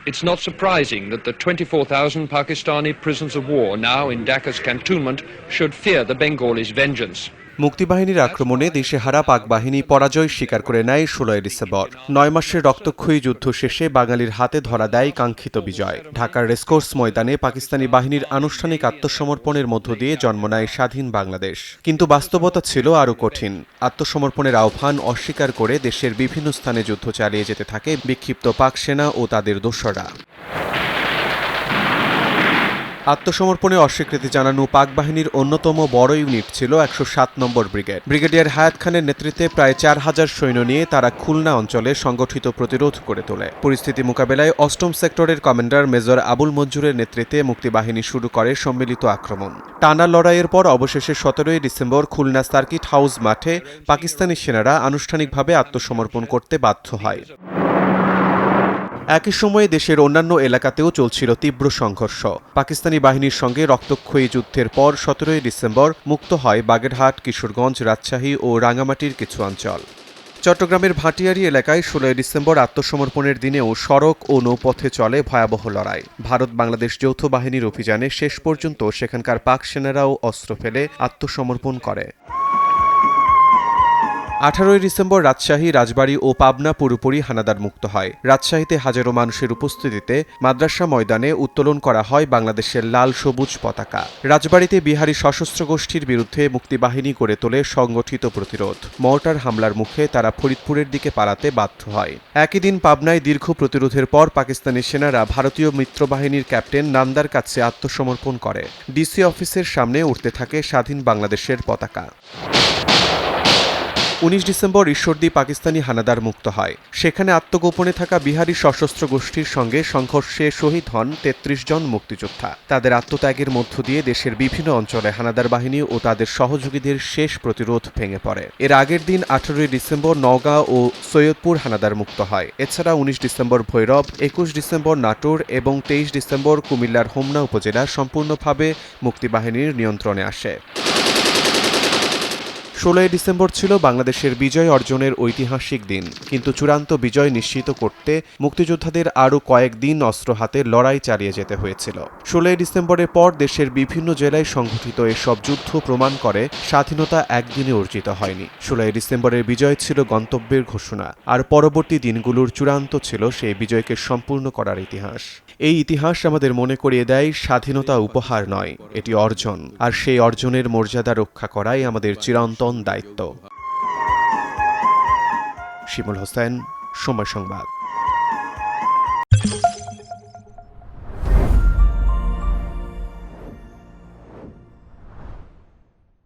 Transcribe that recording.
It's not surprising that the 24,000 Pakistani prisoners of war now in Dhaka's cantonment should fear the Bengalis' vengeance. মুক্তিবাহিনীর আক্রমণে দিশেহারা পাক বাহিনী পরাজয় স্বীকার করে নেয় ১৬ ডিসেম্বর। ৯ মাসের রক্তক্ষয়ী যুদ্ধ শেষে বাঙালির হাতে ধরা দেয় কাঙ্ক্ষিত বিজয়। ঢাকার রেসকোর্স ময়দানে পাকিস্তানি বাহিনীর আনুষ্ঠানিক আত্মসমর্পণের মধ্য দিয়ে জন্ম নেয় স্বাধীন বাংলাদেশ। কিন্তু বাস্তবতা ছিল আরও কঠিন। আত্মসমর্পণের আহ্বান অস্বীকার করে দেশের বিভিন্ন স্থানে যুদ্ধ চালিয়ে যেতে থাকে বিক্ষিপ্ত পাক সেনা ও তাদের দোসররা। আত্মসমর্পণে অস্বীকৃতি জানানো পাক বাহিনীর অন্যতম বড় ইউনিট ছিল ১০৭ নম্বর ব্রিগেড। ব্রিগেডিয়ার হায়াত খানের নেতৃত্বে প্রায় ৪,০০০ সৈন্য নিয়ে তারা খুলনা অঞ্চলে সংগঠিত প্রতিরোধ করে তোলে। পরিস্থিতি মোকাবেলায় ৮ম সেক্টরের কমান্ডার মেজর আবুল মঞ্জুরের নেতৃত্বে মুক্তিবাহিনী শুরু করে সম্মিলিত আক্রমণ। টানা লড়াইয়ের পর অবশেষে ১৭ ডিসেম্বর খুলনা সার্কিট হাউস মাঠে পাকিস্তানি সেনারা আনুষ্ঠানিকভাবে আত্মসমর্পণ করতে বাধ্য হয়। একই সময়ে দেশের অন্যান্য এলাকাতেও চলছিল তীব্র সংঘর্ষ। পাকিস্তানি বাহিনীর সঙ্গে রক্তক্ষয়ী যুদ্ধের পর ১৭ ডিসেম্বর মুক্ত হয় বাগেরহাট, কিশোরগঞ্জ, রাজশাহী ও রাঙামাটির কিছু অঞ্চল। চট্টগ্রামের ভাটিয়ারি এলাকায় ১৬ ডিসেম্বর আত্মসমর্পণের দিনেও সড়ক ও নৌপথে চলে ভয়াবহ লড়াই। ভারত বাংলাদেশ যৌথ বাহিনীর অভিযানে শেষ পর্যন্ত সেখানকার পাক সেনারাও অস্ত্র ফেলে আত্মসমর্পণ করে। ১৮ ডিসেম্বর রাজশাহী, রাজবাড়ী ও পাবনা পুরোপুরি হানাদার মুক্ত হয়। রাজশাহীতে হাজারো মানুষের উপস্থিতিতে মাদ্রাসা ময়দানে উত্তোলন করা হয় বাংলাদেশের লাল সবুজ পতাকা। রাজবাড়ীতে বিহারি সশস্ত্র গোষ্ঠীর বিরুদ্ধে মুক্তিবাহিনী গড়ে তোলে সংগঠিত প্রতিরোধ। মর্টার হামলার মুখে তারা ফরিদপুরের দিকে পালাতে বাধ্য হয়। একই দিন পাবনায় দীর্ঘ প্রতিরোধের পর পাকিস্তানি সেনারা ভারতীয় মিত্রবাহিনীর ক্যাপ্টেন নান্দার কাছে আত্মসমর্পণ করে। ডিসি অফিসের সামনে উঠতে থাকে স্বাধীন বাংলাদেশের পতাকা। ১৯ ডিসেম্বর ঈশ্বরদী পাকিস্তানি হানাদার মুক্ত হয়। সেখানে আত্মগোপনে থাকা বিহারি সশস্ত্র গোষ্ঠীর সঙ্গে সংঘর্ষে শহীদ হন ৩৩ জন মুক্তিযোদ্ধা। তাদের আত্মত্যাগের মধ্য দিয়ে দেশের বিভিন্ন অঞ্চলে হানাদার বাহিনী ও তাদের সহযোগীদের শেষ প্রতিরোধ ভেঙে পড়ে। এর আগের দিন ১৮ ডিসেম্বর নওগাঁ ও সৈয়দপুর হানাদার মুক্ত হয়। এছাড়া ১৯ ডিসেম্বর ভৈরব, ২১ ডিসেম্বর নাটোর এবং ২৩ ডিসেম্বর কুমিল্লার হোমনা উপজেলা সম্পূর্ণভাবে মুক্তিবাহিনীর নিয়ন্ত্রণে আসে। ১৬ ডিসেম্বর ছিল বাংলাদেশের বিজয় অর্জনের ঐতিহাসিক দিন, কিন্তু চূড়ান্ত বিজয় নিশ্চিত করতে মুক্তিযোদ্ধাদের আরও কয়েকদিন অস্ত্র হাতে লড়াই চালিয়ে যেতে হয়েছিল। ১৬ ডিসেম্বরের পর দেশের বিভিন্ন জেলায় সংঘটিত এসব যুদ্ধ প্রমাণ করে স্বাধীনতা একদিনে অর্জিত হয়নি। ১৬ ডিসেম্বরের বিজয় ছিল গন্তব্যের ঘোষণা, আর পরবর্তী দিনগুলোর চূড়ান্ত ছিল সেই বিজয়কে সম্পূর্ণ করার ইতিহাস। এই ইতিহাস আমাদের মনে করিয়ে দেয় স্বাধীনতা উপহার নয়, এটি অর্জন, আর সেই অর্জনের মর্যাদা রক্ষা করাই আমাদের চিরন্তন দায়িত্ব। শিমুল হোসেন, সময় সংবাদ।